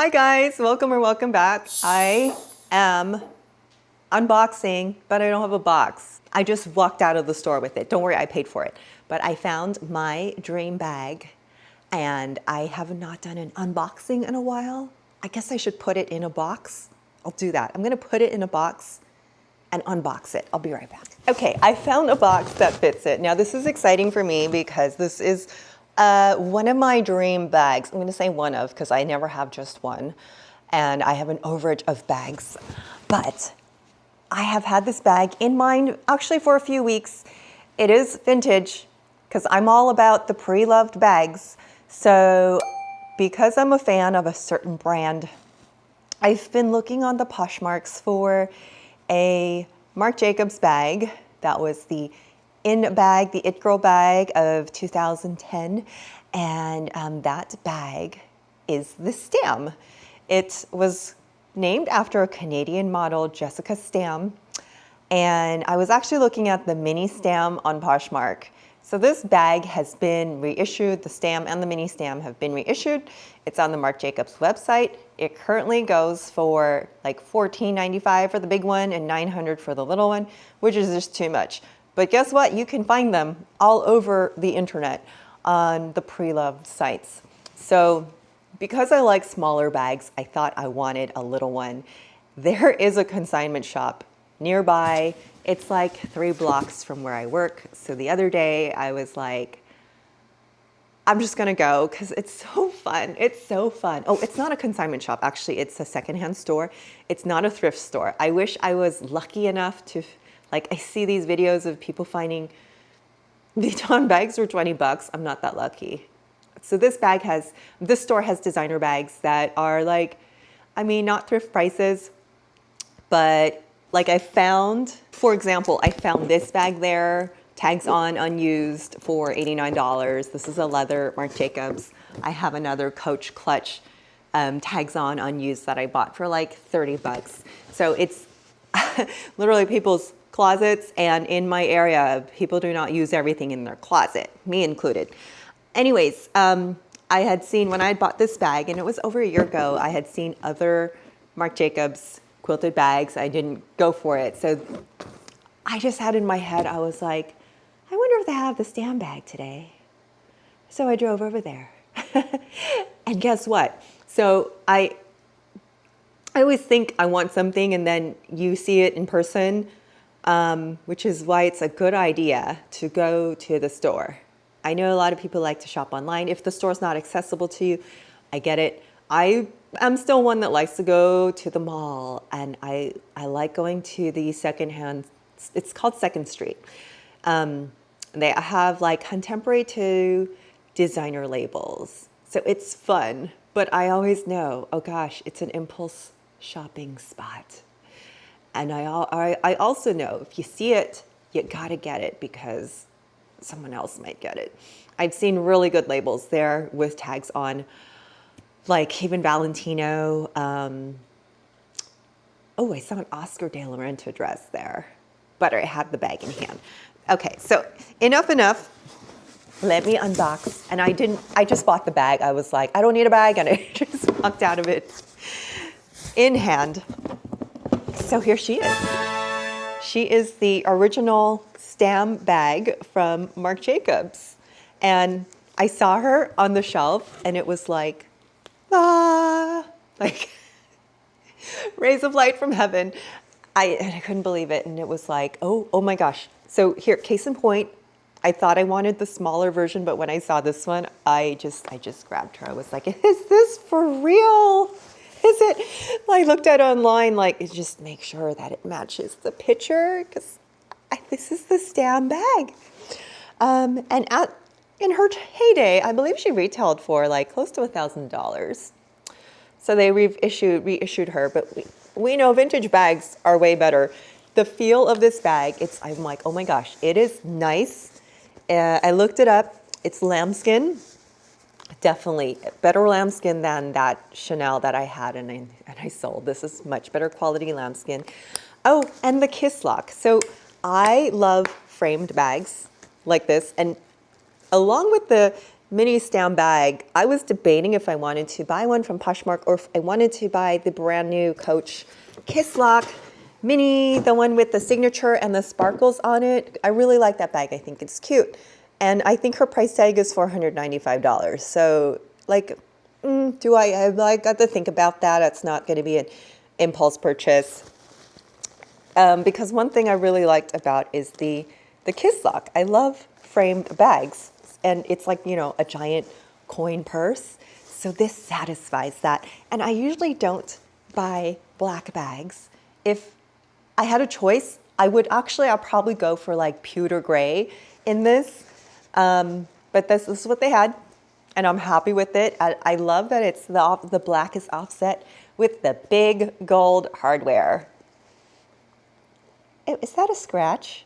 Hi guys, welcome or welcome back. I am unboxing, but I don't have a box. I just walked out of the store with it. Don't worry, I paid for it. But I found my dream bag and I have not done an unboxing in a while. I guess I should put it in a box. I'll do that. I'm gonna put it in a box and unbox it. I'll be right back. Okay, I found a box that fits it. Now this is exciting for me because this is one of my dream bags. I'm gonna say one of, because I never have just one. And I have an overage of bags. But I have had this bag in mind actually for a few weeks. It is vintage, because I'm all about the pre-loved bags. So because I'm a fan of a certain brand, I've been looking on the Poshmarks for a Marc Jacobs bag. That was the in bag, the It Girl bag of 2010. And that bag is the Stam. It was named after a Canadian model, 𝐃𝐨𝐧'𝐭 Stam. And I was actually looking at the mini Stam on Poshmark. So this bag has been reissued. The Stam and the mini Stam have been reissued. It's on the Marc Jacobs website. It currently goes for like $14.95 for the big one and $900 for the little one, which is just too much. But guess what? You can find them all over the internet on the pre-loved sites. So because I like smaller bags, I thought I wanted a little one. There is a consignment shop nearby. It's like 3 blocks from where I work. So the other day I was like, I'm just gonna go because it's so fun. It's so fun. Oh, it's not a consignment shop. Actually, it's a secondhand store. It's not a thrift store. I wish I was lucky enough to, like, I see these videos of people finding Vuitton bags for 20 bucks. I'm not that lucky. So this store has designer bags that are like, I mean, not thrift prices, but like I found, for example, I found this bag there, tags on unused for $89. This is a leather Marc Jacobs. I have another Coach clutch tags on unused that I bought for like 30 bucks. So it's literally people's closets, and in my area, people do not use everything in their closet, me included. Anyways, I had seen when I had bought this bag, and it was over a year ago, I had seen other Marc Jacobs quilted bags. I didn't go for it. So I just had in my head, I was like, I wonder if they have the Stam bag today. So I drove over there. And guess what? So I always think I want something and then you see it in person, which is why it's a good idea to go to the store. I know a lot of people like to shop online. If the store's not accessible to you, I get it. I'm still one that likes to go to the mall, and I like going to the secondhand, it's called Second Street. They have like contemporary to designer labels. So it's fun, but I always know, oh gosh, it's an impulse shopping spot. And I also know if you see it, you gotta get it because someone else might get it. I've seen really good labels there with tags on, like even Valentino. Oh, I saw an Oscar de la Renta dress there, but I had the bag in hand. Okay, so enough. Let me unbox. And I just bought the bag. I was like, I don't need a bag, and I just walked out of it in hand. So here she is. She is the original Stam bag from Marc Jacobs. And I saw her on the shelf, and it was like, like rays of light from heaven. I couldn't believe it. And it was like, oh my gosh. So here, case in point, I thought I wanted the smaller version, but when I saw this one, I just grabbed her. I was like, is this for real? Is it? I looked at it online, like, just make sure that it matches the picture, because this is the Stam bag. And in her heyday, I believe she retailed for like close to $1,000. So they reissued her, but we know vintage bags are way better. The feel of this bag, I'm like, oh my gosh, it is nice. I looked it up. It's lambskin. Definitely better lambskin than that Chanel that I had and I sold. This is much better quality lambskin. Oh, and the kiss lock. So I love framed bags like this, and along with the mini Stam bag. I was debating if I wanted to buy one from Poshmark or if I wanted to buy the brand new Coach Kiss-Lock mini, the one with the signature and the sparkles on it. I really like that bag. I think it's cute. And I think her price tag is $495. So like, I got to think about that. It's not going to be an impulse purchase. Because one thing I really liked about is the Kiss-Lock. I love framed bags. And it's like, you know, a giant coin purse. So this satisfies that. And I usually don't buy black bags. If I had a choice, I'll probably go for like pewter gray in this. But this is what they had. And I'm happy with it. I love that it's the black is offset with the big gold hardware. Is that a scratch?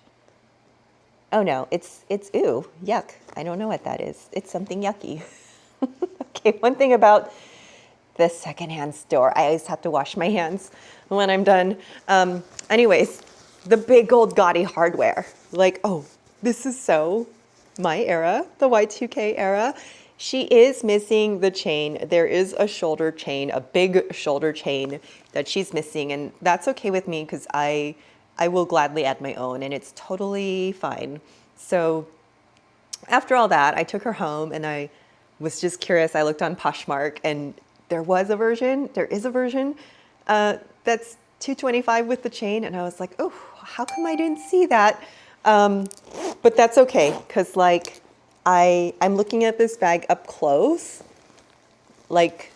Oh no, it's ooh, yuck. I don't know what that is. It's something yucky. Okay, one thing about the secondhand store, I always have to wash my hands when I'm done. Anyways, the big gold gaudy hardware. Like, oh, this is so my era, the Y2K era. She is missing the chain. There is a shoulder chain, a big shoulder chain that she's missing, and that's okay with me because I will gladly add my own, and it's totally fine. So after all that, I took her home, and I was just curious. I looked on Poshmark, and there is a version that's $225 with the chain, and I was like, oh, how come I didn't see that? But that's okay, because like I'm looking at this bag up close, like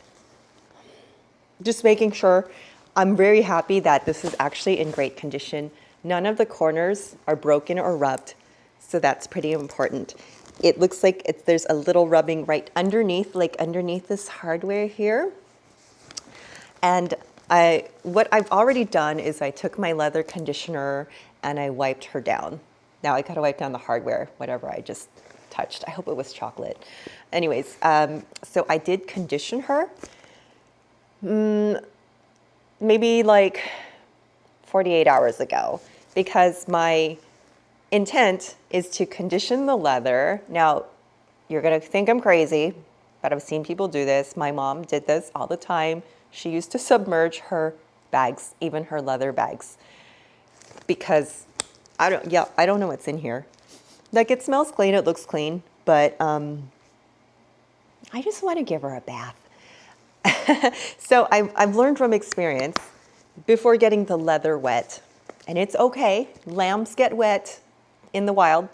just making sure. I'm very happy that this is actually in great condition. None of the corners are broken or rubbed, so that's pretty important. It looks like there's a little rubbing right underneath, like underneath this hardware here. And what I've already done is I took my leather conditioner and I wiped her down. Now I gotta wipe down the hardware, whatever I just touched. I hope it was chocolate. Anyways, so I did condition her. Maybe like 48 hours ago, because my intent is to condition the leather. Now, you're gonna think I'm crazy, but I've seen people do this. My mom did this all the time. She used to submerge her bags, even her leather bags, because I don't know what's in here. Like, it smells clean, it looks clean, but I just want to give her a bath. So I've learned from experience before getting the leather wet, and it's okay. Lambs get wet in the wild.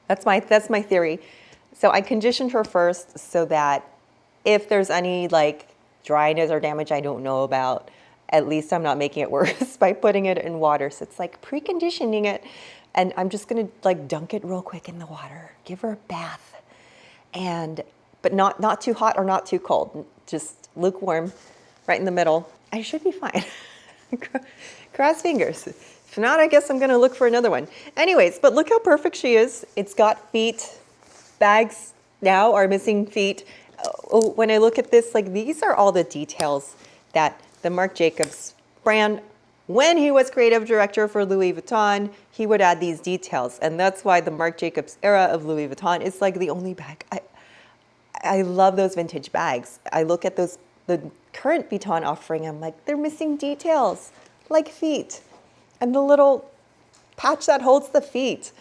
That's my theory. So I conditioned her first so that if there's any like dryness or damage I don't know about, at least I'm not making it worse by putting it in water. So it's like preconditioning it, and I'm just gonna like dunk it real quick in the water, give her a bath, but not too hot or not too cold. Just lukewarm, right in the middle. I should be fine. Cross fingers. If not, I guess I'm gonna look for another one. Anyways, but look how perfect she is. It's got feet. Bags now are missing feet. Oh, when I look at this, like, these are all the details that the Marc Jacobs brand, when he was creative director for Louis Vuitton, he would add these details. And that's why the Marc Jacobs era of Louis Vuitton is like the only bag. I love those vintage bags. I look at the current Vuitton offering, I'm like, they're missing details, like feet. And the little patch that holds the feet.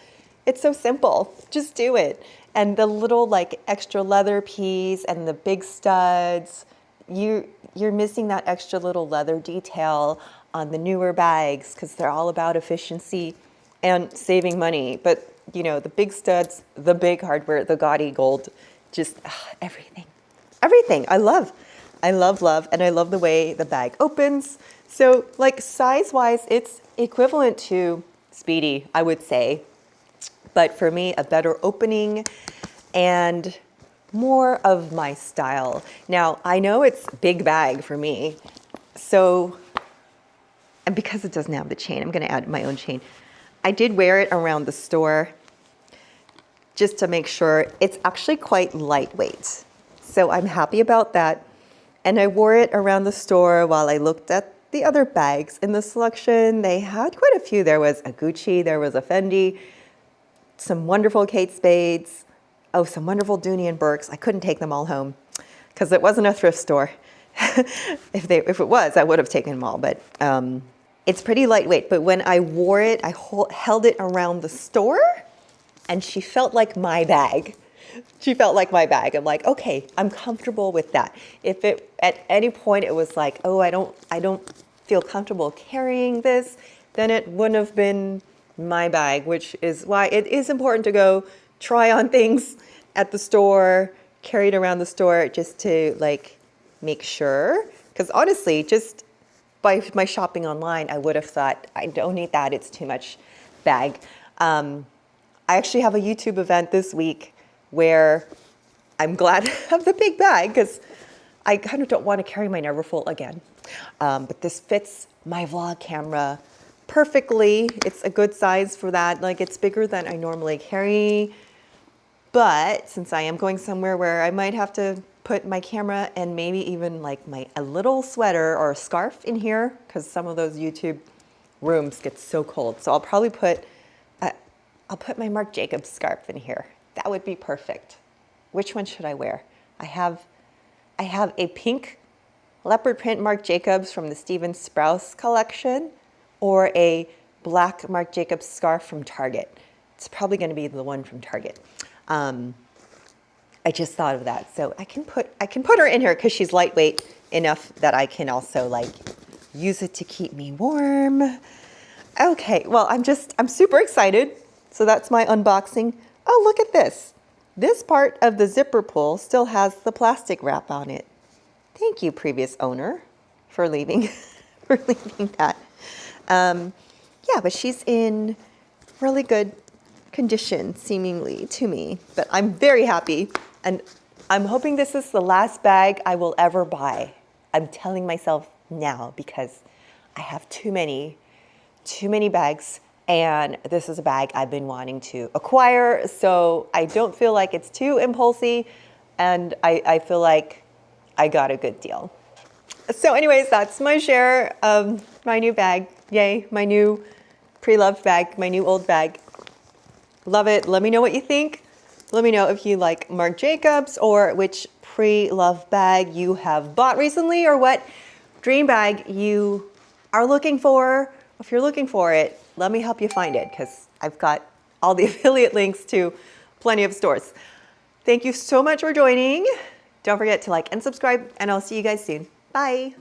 It's so simple, just do it. And the little like extra leather piece and the big studs, you're missing that extra little leather detail on the newer bags because they're all about efficiency and saving money. But you know, the big studs, the big hardware, the gaudy gold, just everything. I love, and I love the way the bag opens. So like size-wise, it's equivalent to Speedy, I would say. But for me, a better opening and more of my style. Now, I know it's big bag for me. So, and because it doesn't have the chain, I'm gonna add my own chain. I did wear it around the store just to make sure. It's actually quite lightweight. So I'm happy about that. And I wore it around the store while I looked at the other bags in the selection. They had quite a few. There was a Gucci, there was a Fendi, some wonderful Kate Spades, Oh, some wonderful Dooney and Burke's. I couldn't take them all home because it wasn't a thrift store. If it was, I would have taken them all, but it's pretty lightweight. But when I wore it, I held it around the store and she felt like my bag. She felt like my bag. I'm like, okay, I'm comfortable with that. If it at any point it was like, oh, I don't feel comfortable carrying this, then it wouldn't have been my bag, which is why it is important to go try on things at the store, carry it around the store just to like make sure. Because honestly, just by my shopping online, I would have thought, I don't need that, it's too much bag. I actually have a YouTube event this week where I'm glad I have the big bag because I kind of don't want to carry my Neverfull again. But this fits my vlog camera perfectly. It's a good size for that. Like it's bigger than I normally carry. But since I am going somewhere where I might have to put my camera and maybe even like a little sweater or a scarf in here, because some of those YouTube rooms get so cold. So I'll probably put my Marc Jacobs scarf in here. That would be perfect. Which one should I wear? I have a pink leopard print Marc Jacobs from the Steven Sprouse collection, or a black Marc Jacobs scarf from Target. It's probably going to be the one from Target. I just thought of that, so I can put her in here because she's lightweight enough that I can also like use it to keep me warm. Okay, well I'm super excited. So that's my unboxing. Oh, look at this. This part of the zipper pull still has the plastic wrap on it. Thank you, previous owner, for leaving that. Yeah, but she's in really good condition, seemingly, to me. But I'm very happy, and I'm hoping this is the last bag I will ever buy. I'm telling myself now because I have too many bags, and this is a bag I've been wanting to acquire, so I don't feel like it's too impulsive, and I feel like I got a good deal. So anyways, that's my share of my new bag. Yay, my new pre-loved bag, my new old bag. Love it. Let me know what you think. Let me know if you like Marc Jacobs or which pre-loved bag you have bought recently, or what dream bag you are looking for. If you're looking for it, let me help you find it because I've got all the affiliate links to plenty of stores. Thank you so much for joining. Don't forget to like and subscribe, and I'll see you guys soon. Bye.